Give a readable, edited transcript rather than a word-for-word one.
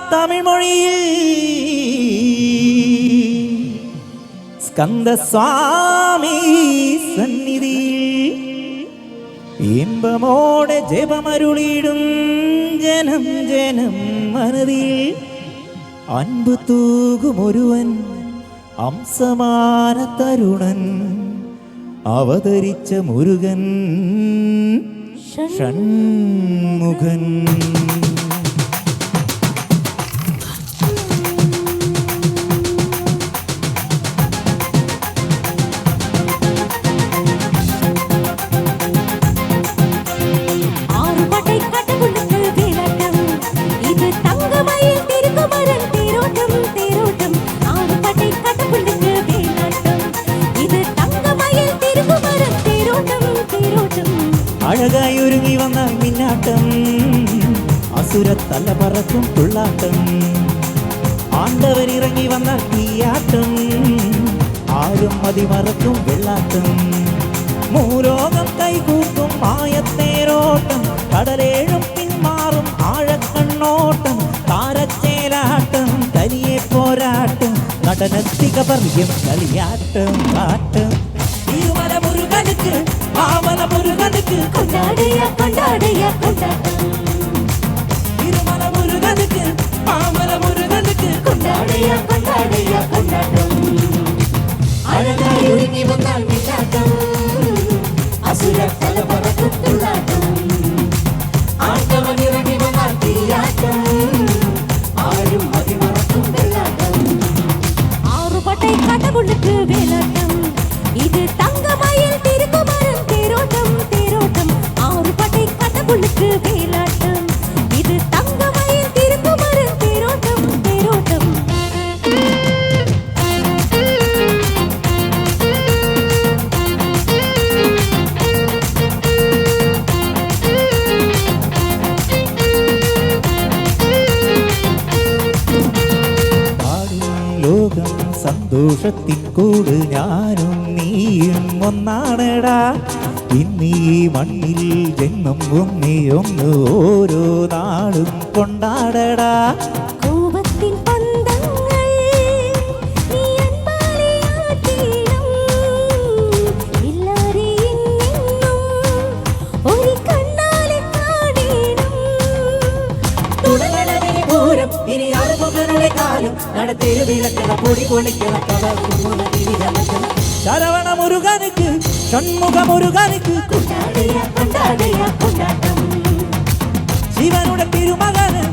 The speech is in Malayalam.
தமிழ் மொழியில் ஸ்கந்த சுவாமி சந்நிதியில் இன்பமோட ஜெபமருளிடும் ஜனம் ஜனம் மனதில் அன்பு தூகும் ஒருவன் അംസമാന തരുണൻ അവതരിച്ച മുരുകൻ ഷൺമുഖൻ அழகாய் ഒരുങ്ങി വന്നാൽ മിന്നാട്ടം അസുരത്തല പറക്കും തുള്ളാട്ടം ആണ്ടവൻ ഇറങ്ങി വന്നാൽ തീയാട്ടം ആരും മതിമറക്കും വെള്ളാട്ടം മൂലോകം കൈകൂട്ടും മായത്തേരോട്ടം കടലേഴും പിന്മാറും ആഴക്കണ്ണോട്ടം താരച്ചേലാട്ടം തനിയെ പോരാട്ടം നടനത്തിക പറയും കളിയാട്ടം പാട്ടം തിരുമല മുരുകനുക്ക് മാമല മുരുകനുക്ക് കൊണ്ടാടയ കൊണ്ടാടയ കൊണ്ടാട്ടം തിരുമല മുരുകനുക്ക് മാമല മുരുകനുക്ക് കൊണ്ടാടയ കൊണ്ടാടയ കൊണ്ടാട്ടം അഴകായി ഒരുങ്ങി വന്നാൽ മിന്നാട്ടം അസുരത്തല പറക്കും തുള്ളാട്ടം ആണ്ടവൻ ഇറങ്ങി വന്നാൽ തീയാട്ടം ആരും മതിമറക്കും വെള്ളാട്ടം ആറുപട്ടை കടവുള്ളുക്ക് വേലാട്ടം இது தங்கமயில் திருக்குமரன் தேரோட்டம் தேரோட்டம் ஆறுபட்டை கடவுளுக்கு வேலாட்டம் இது தங்கமயில் திருக்குமரன் தேரோட்டம் தேரோட்டம் ലോകം സന്തോഷത്തിൻ കൂട് ഞാനും നീയും ഒന്നാണടാ ഇന്നീ മണ്ണിൽ ജന്മം ഒന്നേയൊന്ന് ഓരോ നാളും കൊണ്ടാടടാ കോപത്തിൻ പന്തങ്ങൾ നീ അൻപാലെ ആട്ടിയിടും എല്ലാരെയും നിന്നും ഒരു കണ്ണാലെ കാണിടും തുടങ്ങണമിനി പൂരം ഇനി ആറുമുഖരുടെ കാലം നടത്തേരു വിളക്കണ പൊടി പൊളിക്കണ ശരവണ മുരുകനുക്ക് ഷൺമുഖ മുരുകനുക്ക് കൊണ്ടാടയ കൊണ്ടാടയ കൊണ്ടാട്ടം ശിവനുടെ തിരുമകന്